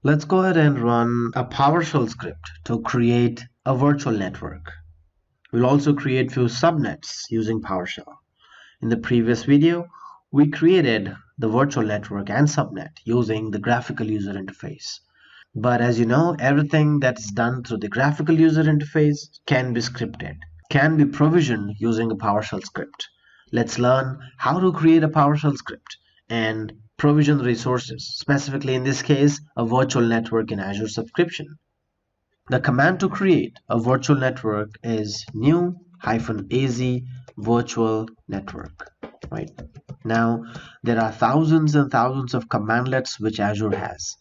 Let's go ahead and run a PowerShell script to create a virtual network. We'll also create few subnets using PowerShell. In the previous video, we created the virtual network and subnet using the graphical user interface. But as you know, everything that's done through the graphical user interface can be scripted, can be provisioned using a PowerShell script. Let's learn how to create a PowerShell script and provision resources, specifically in this case, a virtual network in Azure subscription. The command to create a virtual network is new-az virtual network. Right now, there are thousands and thousands of commandlets which Azure has.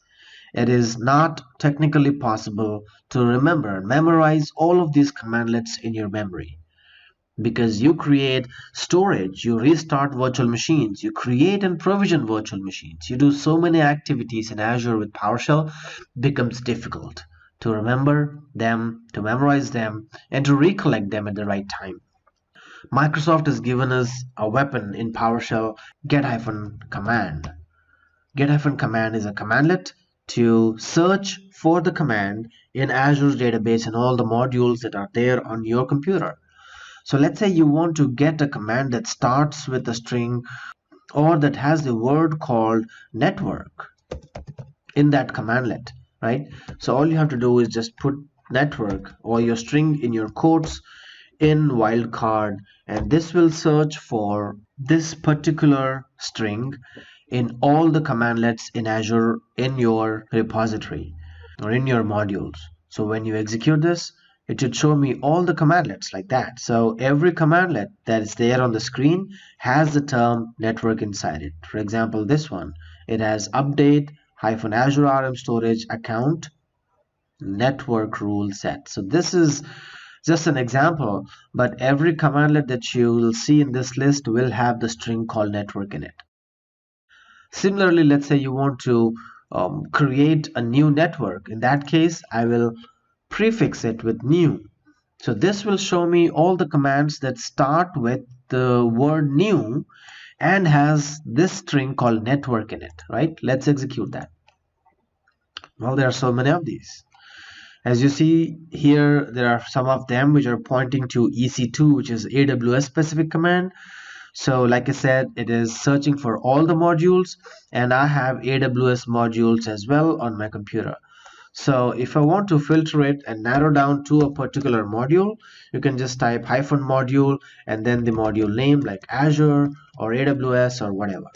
It is not technically possible to memorize all of these commandlets in your memory. Because you create storage, you restart virtual machines, you create and provision virtual machines, you do so many activities in Azure with PowerShell, becomes difficult to remember them, to memorize them, and to recollect them at the right time. Microsoft has given us a weapon in PowerShell, get-command. Get-command is a commandlet to search for the command in Azure's database and all the modules that are there on your computer. So let's say you want to get a command that starts with a string or that has the word called network in that commandlet, right? So all you have to do is just put network or your string in your quotes in wildcard, and this will search for this particular string in all the commandlets in Azure in your repository or in your modules. So when you execute this, it should show me all the commandlets like that. So every commandlet that is there on the screen has the term network inside it. For example, this one, it has update -Azure RM storage account network rule set. So this is just an example, but every commandlet that you will see in this list will have the string called network in it. Similarly, let's say you want to create a new network. In that case, I will prefix it with new. So this will show me all the commands that start with the word new and has this string called network in it, right? Let's execute that. Well, there are so many of these. As you see here, there are some of them which are pointing to EC2, which is AWS specific command. So like I said, it is searching for all the modules, and I have AWS modules as well on my computer. So if I want to filter it and narrow down to a particular module, you can just type -module and then the module name like Azure or AWS or whatever.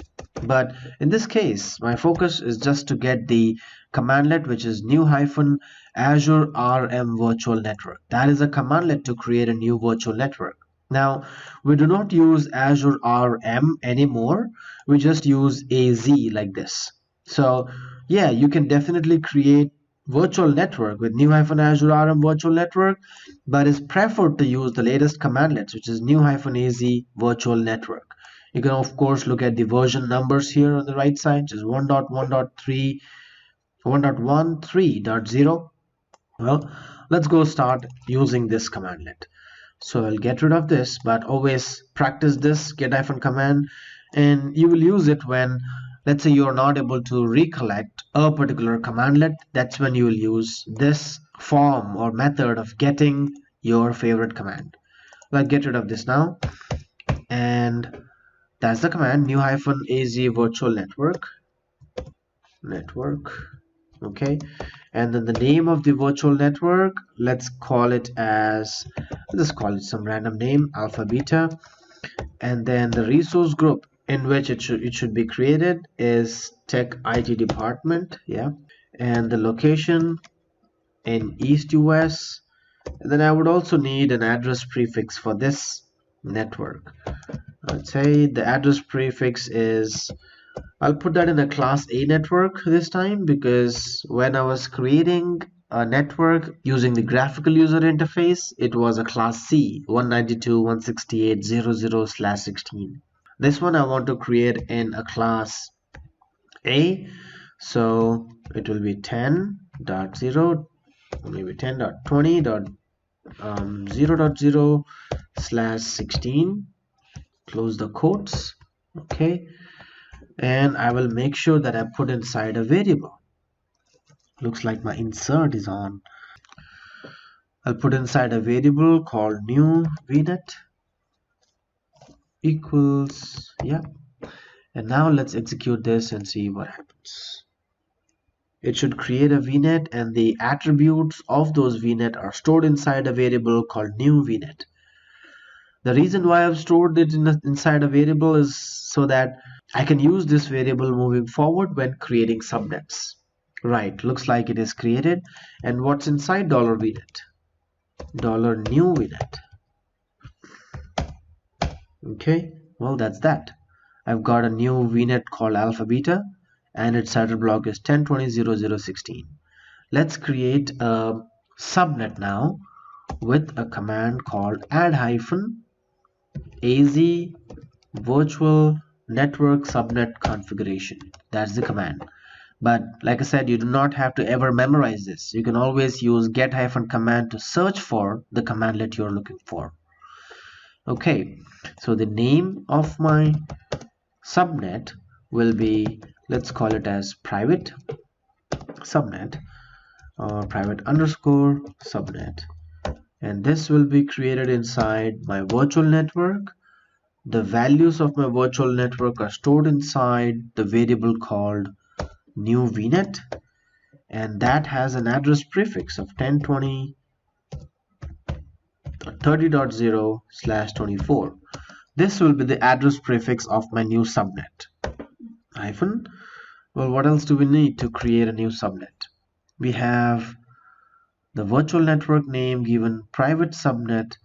But in this case, my focus is just to get the commandlet which is new-Azure RM virtual network. That is a commandlet to create a new virtual network. Now, we do not use Azure RM anymore. We just use AZ like this. So yeah, you can definitely create virtual network with new-Azure RM virtual network, but it's preferred to use the latest commandlets, which is new-az virtual network. You can of course look at the version numbers here on the right side, which is 1.1.3, 1.13.0. Well, let's go start using this commandlet. So I'll get rid of this, but always practice this get-command, and you will use it when, let's say, you are not able to recollect a particular commandlet. That's when you will use this form or method of getting your favorite command. I'll get rid of this now, and that's the command new-az virtual network. Okay, and then the name of the virtual network, let's call it some random name, alpha beta, and then the resource group in which it should be created is tech IT department. Yeah, and the location in East US, and then I would also need an address prefix for this network. Let's say the address prefix is, I'll put that in a class A network this time, because when I was creating a network using the graphical user interface, it was a class C, 192.168.00/16. This one I want to create in a class A, so it will be 10.0, maybe 10.20.0.0/16. Close the quotes. Okay, and I will make sure that I put inside a variable. Looks like my insert is on. I'll put inside a variable called new vnet equals, yeah. And now let's execute this and see what happens. It should create a vnet, and the attributes of those vnet are stored inside a variable called new vnet. The reason why I've stored it inside a variable is so that I can use this variable moving forward when creating subnets. Right, looks like it is created. And what's inside $vnet? $new vnet. Okay, well, that's that. I've got a new vnet called alpha beta, and its header block is 10.20.0.0.16. Let's create a subnet now with a command called add-AZ virtual network subnet configuration. That's the command. But like I said, you do not have to ever memorize this. You can always use get-command to search for the commandlet you're looking for. Okay, so the name of my subnet will be, let's call it as private subnet or private underscore subnet, and this will be created inside my virtual network. The values of my virtual network are stored inside the variable called new vnet, and that has an address prefix of 10.20.30.0/24. This will be the address prefix of my new subnet. Hyphen. Well, what else do we need to create a new subnet? We have the virtual network name given, private subnet,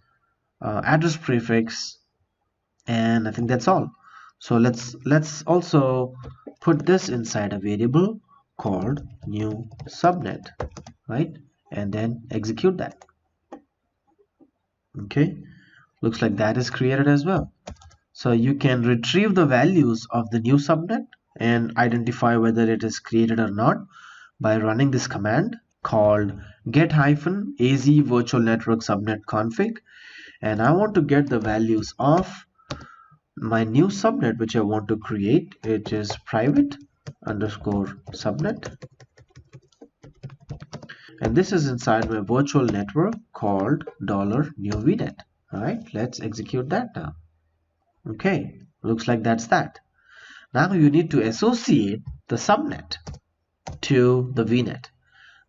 address prefix, and I think that's all. So let's also put this inside a variable called new subnet, right? And then execute that. Okay, looks like that is created as well. So you can retrieve the values of the new subnet and identify whether it is created or not by running this command called get-AZ virtual network subnet config. And I want to get the values of my new subnet which I want to create, which is private underscore subnet, and this is inside my virtual network called $new vnet. All right, let's execute that now. Okay, looks like that's that. Now you need to associate the subnet to the vnet.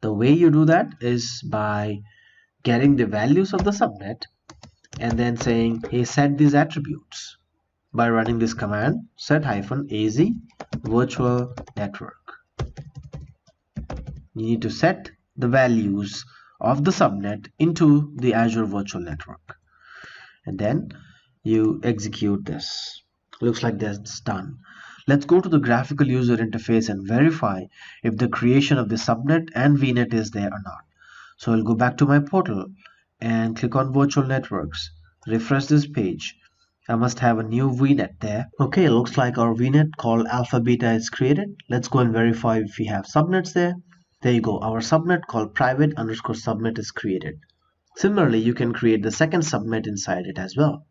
The way you do that is by getting the values of the subnet and then saying, hey, set these attributes by running this command set-AZ virtual network. You need to set the values of the subnet into the Azure virtual network, and then you execute this. Looks like that's done. Let's go to the graphical user interface and verify if the creation of the subnet and vnet is there or not. So I'll go back to my portal and click on virtual networks, refresh this page. I must have a new vnet there. Okay, looks like our vnet called alpha beta is created. Let's go and verify if we have subnets there. There you go, our subnet called private underscore subnet is created. Similarly, you can create the second subnet inside it as well.